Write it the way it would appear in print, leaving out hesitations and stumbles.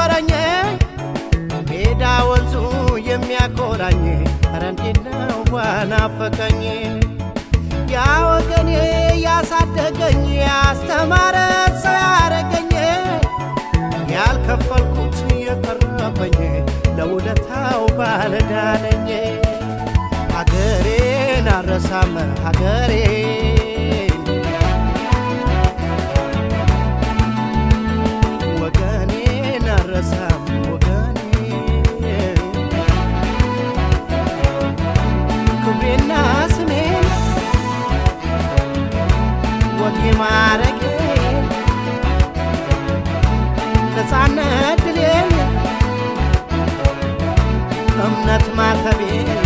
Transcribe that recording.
ያስቆረቆረኝ ሜዳ ወንዙ የሚያኮራኝ ኧረ እንዴት ነው ናፈቀኝ ያ ወገኔ ያሳደገኝ ያስተማረ ሰው ያረገኝ ያልከፈልኩት የቀረበኝ ለውለታው ባለዕዳ ነኝ ሀገሬን አልረሳም ሀገሬን ወገኔን አልረሳም ወገኔን ክብሬና ስሜን ወጌ ማዕረጌን ነፃነት ድሌን እምነት ማተቤን